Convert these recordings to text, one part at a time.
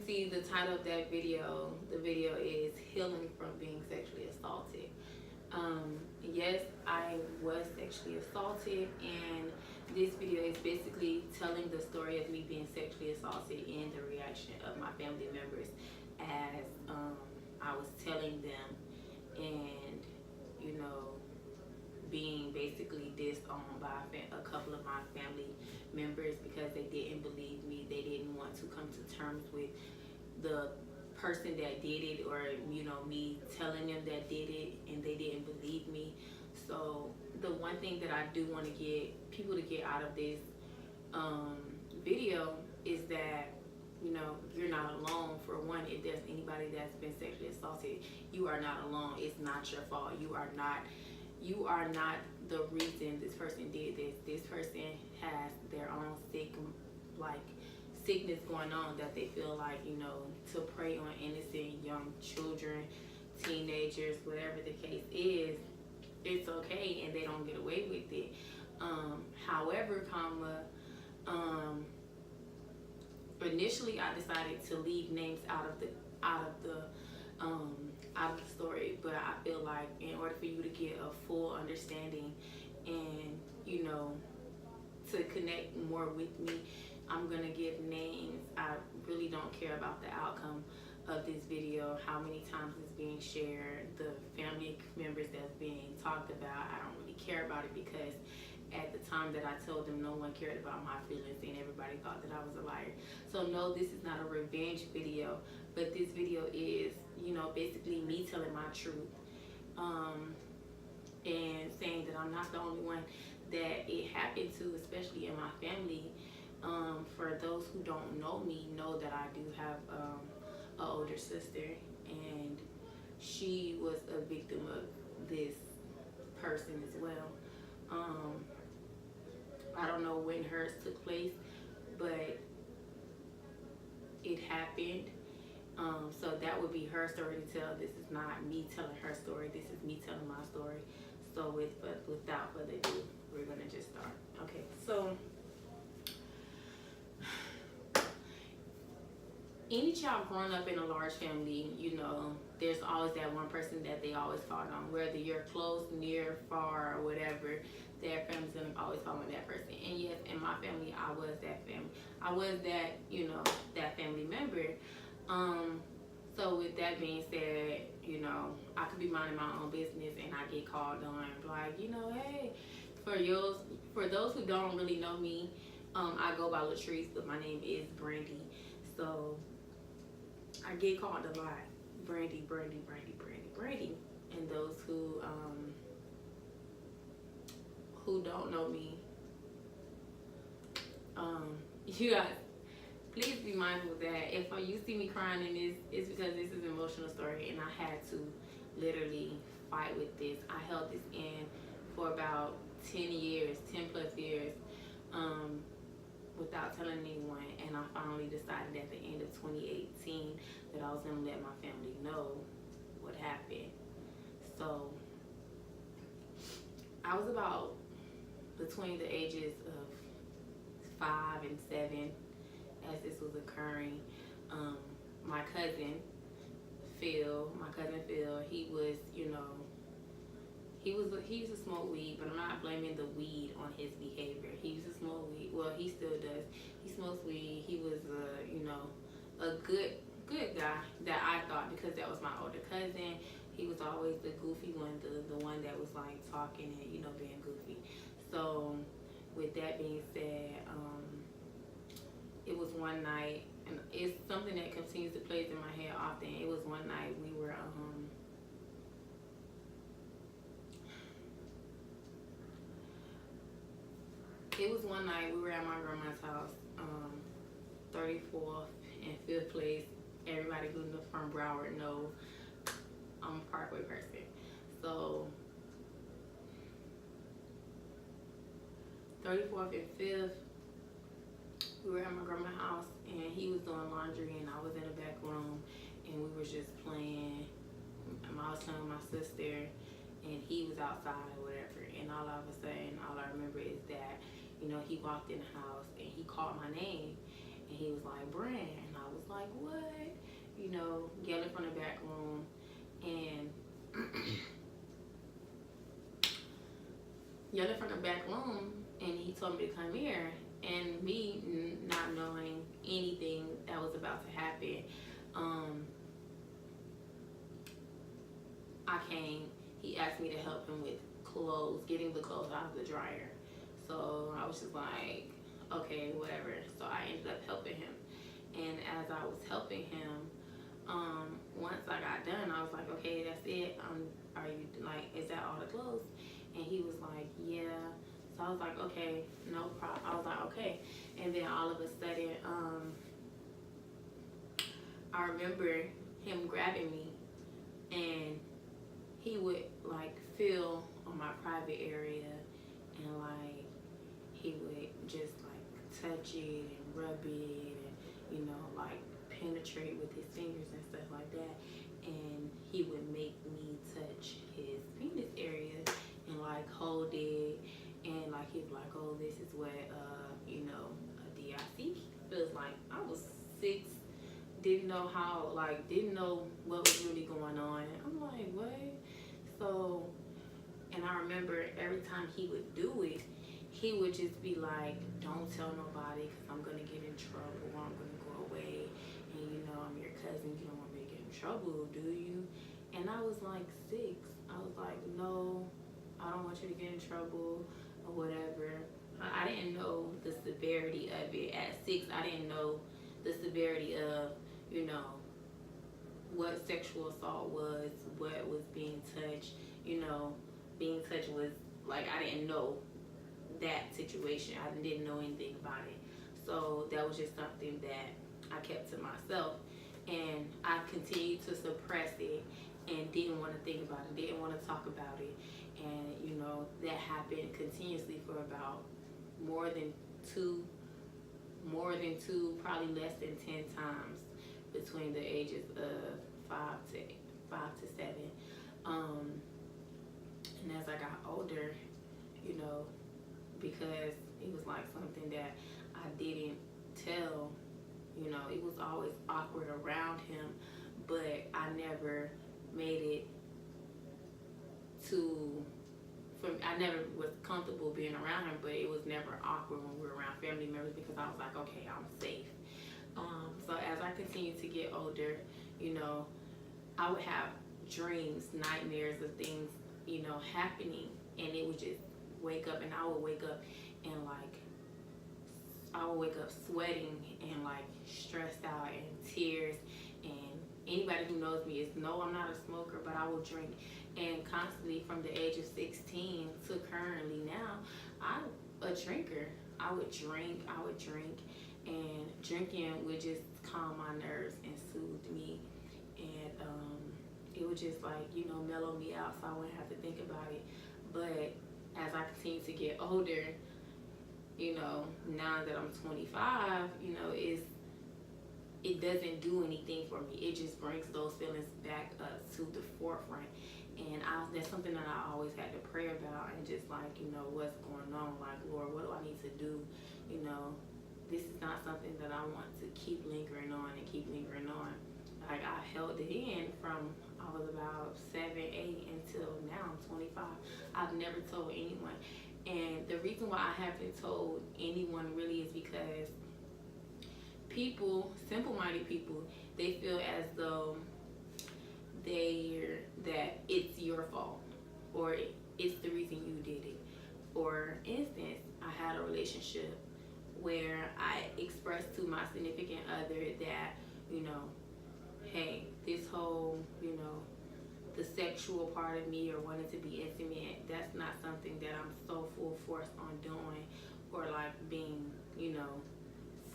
see the title of that video, the video is Healing from Being Sexually Assaulted. Yes, I was sexually assaulted, and this video is basically telling the story of me being sexually assaulted and the reaction of my family members as I was telling them, and you know, being basically disowned by a couple of my family members because they didn't believe me. They didn't want to come to terms with the person that did it, or you know, me telling them that did it, and they didn't believe me. So the one thing that I do want to get people to get out of this video is that, you know, you're not alone. For one, if there's anybody that's been sexually assaulted, you are not alone. It's not your fault. You are not the reason this person did this. This person has their own sickness going on that they feel like, you know, to prey on innocent young children, teenagers, whatever the case is, it's okay and they don't get away with it. However, initially I decided to leave names out of the story, but I feel like in order for you to get a full understanding and, you know, to connect more with me, I'm gonna give names. I really don't care about the outcome of this video, how many times it's being shared, the family members that's being talked about. I don't really care about it because at the time that I told them, no one cared about my feelings and everybody thought that I was a liar. So no, this is not a revenge video, but this video is, you know, basically me telling my truth, and saying that I'm not the only one that it happened to, especially in my family. For those who don't know me, know that I do have an older sister, and she was a victim of this person as well. I don't know when hers took place, but it happened. So that would be her story to tell. This is not me telling her story. This is me telling my story. So without further ado, we're gonna just start. Okay, so any child growing up in a large family, you know, there's always that one person that they always fall on. Whether you're close, near, far, or whatever, their family's gonna always fall on that person. And yes, in my family, I was that family. I was that, you know, that family member. So with that being said, you know, I could be minding my own business and I get called on, like, you know, hey, for those who don't really know me, I go by Latrice, but my name is Brandy. So I get called a lot, Brandy. And those who don't know me, you guys, please be mindful that if you see me crying in this, it's because this is an emotional story and I had to literally fight with this. I held this in for about 10 plus years, without telling anyone, and I finally decided at the end of 2018 that I was going to let my family know what happened. So I was about between the ages of 5 and 7 as this was occurring. My cousin Phil, he was, you know, he used to smoke weed, but I'm not blaming the weed on his behavior. He used to smoke weed. Well, he still does. He smokes weed. He was, you know, a good guy that I thought, because that was my older cousin. He was always the goofy one, the one that was like talking and, you know, being goofy. So with that being said, it was one night, and it's something that continues to play in my head often. It was one night we were at my grandma's house, 34th and 5th place. Everybody who's from Broward knows I'm a Parkway person. So 34th and 5th, we were at my grandma's house, and he was doing laundry, and I was in the back room, and we were just playing. I was playing with my sister, and he was outside or whatever. And all I remember is that, you know, he walked in the house and he called my name, And he was like, Brand. And I was like, what? You know, yelling from the back room. And yelling from the back room. And he told me to come here. And me not knowing anything that was about to happen, I came. He asked me to help him with clothes, getting the clothes out of the dryer. So I was just like, okay, whatever. So I ended up helping him. And as I was helping him, once I got done, I was like, okay, that's it. Are you like, is that all the clothes? And he was like, yeah. So I was like, okay, no problem. I was like, okay. And then all of a sudden, I remember him grabbing me, and he would like feel on my private area, and like he would just like touch it and rub it, and you know, like penetrate with his fingers and stuff like that. And he would make me touch his penis area and like hold it, and like he'd be like, oh, this is what you know, a DIC feels like. I was 6, didn't know how, like didn't know what was really going on. I'm like, what? So, and I remember every time he would do it, he would just be like, don't tell nobody because I'm going to get in trouble, or I'm going to go away, and you know, I'm your cousin, you don't want me to get in trouble, do you? And I was like 6. I was like, no, I don't want you to get in trouble or whatever. I didn't know the severity of it. At 6, I didn't know the severity of, you know, what sexual assault was, what was being touched. You know, being touched was like, I didn't know that situation. I didn't know anything about it. So that was just something that I kept to myself, and I continued to suppress it and didn't want to think about it, didn't want to talk about it. And you know, that happened continuously for about more than two, probably less than 10 times between the ages of 5 to 7. And as I got older, you know, because it was like something that I didn't tell, you know, it was always awkward around him, but I never made it to, I never was comfortable being around him, but it was never awkward when we were around family members because I was like, okay, I'm safe. So as I continued to get older, you know, I would have dreams, nightmares of things, you know, happening, and it would just wake up, and I would wake up and like, I would wake up sweating and like stressed out and tears. And anybody who knows me is no, I'm not a smoker, but I will drink. And constantly from the age of 16 to currently now, I'm a drinker. I would drink, and drinking would just calm my nerves and soothe me. And it would just like, you know, mellow me out so I wouldn't have to think about it. But as I continue to get older, you know, now that I'm 25, you know, it doesn't do anything for me. It just brings those feelings back to the forefront. And that's something that I always had to pray about, and just like, you know, what's going on? Like, Lord, what do I need to do? You know, this is not something that I want to keep lingering on and keep lingering on. Like, I held it in from I was about 7, 8 until now I'm 25. I've never told anyone. And the reason why I haven't told anyone really is because people, simple-minded people, they feel as though that it's your fault, or it's the reason you did it. For instance, I had a relationship where I expressed to my significant other that, you know, hey, this whole, you know, the sexual part of me or wanting to be intimate, that's not something that I'm so full force on doing, or like being, you know,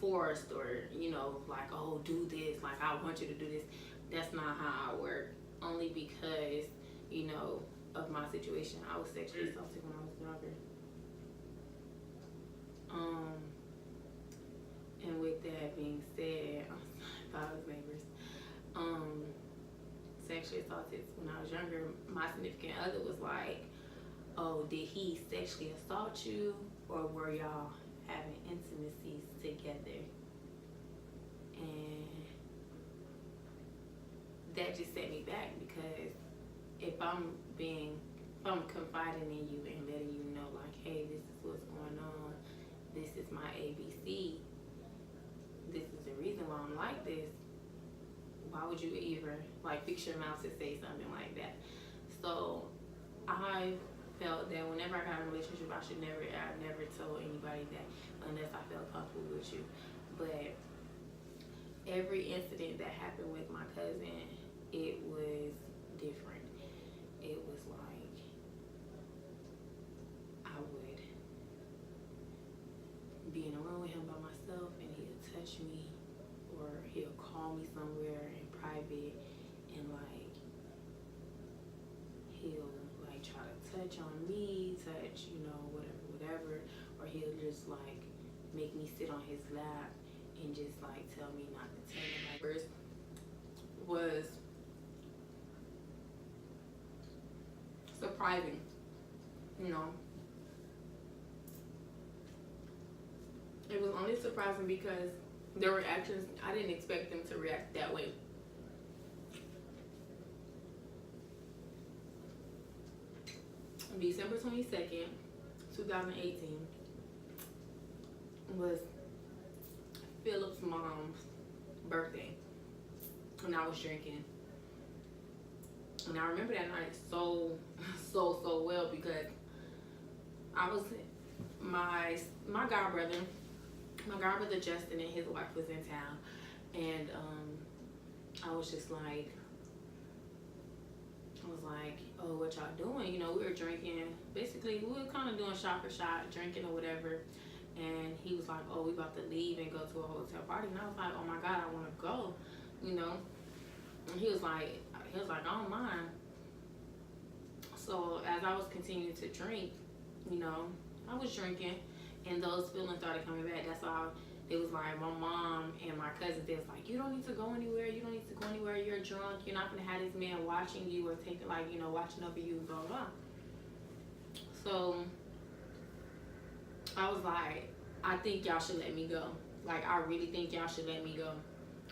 forced, or, you know, like, oh, do this, like I want you to do this. That's not how I work. Only because, you know, of my situation. I was sexually assaulted when I was younger. And with that being said, I was neighbors. Sexually assaulted when I was younger. My significant other was like, oh, did he sexually assault you, or were y'all having intimacies together? And that just set me back, because if I'm confiding in you and letting you know, like, hey, this is what's going on, this is my ABC, this is the reason why I'm like this, why would you ever like fix your mouth to say something like that? So I felt that whenever I got in a relationship, I never told anybody that unless I felt comfortable with you. But every incident that happened with my cousin, it was different. It was like I would be in a room with him by myself and he'll touch me, or he'll call me somewhere in private and like he'll like try to touch on me, whatever, or he'll just like make me sit on his lap and just like tell me not to tell him. Like, first was surprising, you know. It was only surprising because there were actions I didn't expect them to react that way. December 22nd, 2018 was Philip's mom's birthday, and I was drinking. And I remember that night so well, because I was my godbrother Justin and his wife was in town, and I was like, oh, what y'all doing? You know, we were drinking. Basically, we were kind of doing shot for shot, drinking or whatever. And he was like, oh, we about to leave and go to a hotel party. And I was like, oh my God, I want to go, you know. And he was like, I don't mind. So as I was continuing to drink, you know, I was drinking, and those feelings started coming back. That's all. It was like my mom and my cousins, they was like, you don't need to go anywhere. You don't need to go anywhere. You're drunk. You're not going to have this man watching you or taking, like, you know, watching over you, blah, blah. So I was like, I think y'all should let me go. Like, I really think y'all should let me go.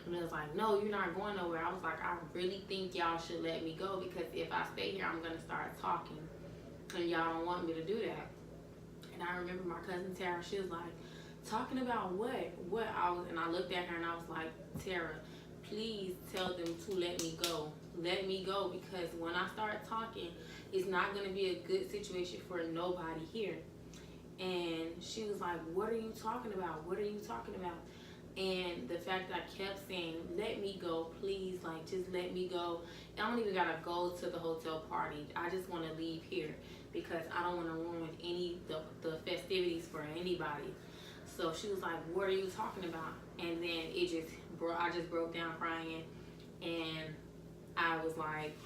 And it was like, no, you're not going nowhere. I was like, I really think y'all should let me go, because if I stay here, I'm going to start talking. And y'all don't want me to do that. And I remember my cousin Tara, she was like, talking about what? And I looked at her and I was like, Tara, please tell them to let me go. Let me go, because when I start talking, it's not going to be a good situation for nobody here. And she was like, what are you talking about? What are you talking about? And the fact that I kept saying, let me go, please, like, just let me go. I don't even gotta go to the hotel party. I just want to leave here, because I don't want to ruin the festivities for anybody. So she was like, what are you talking about? And then I just broke down crying, and I was like,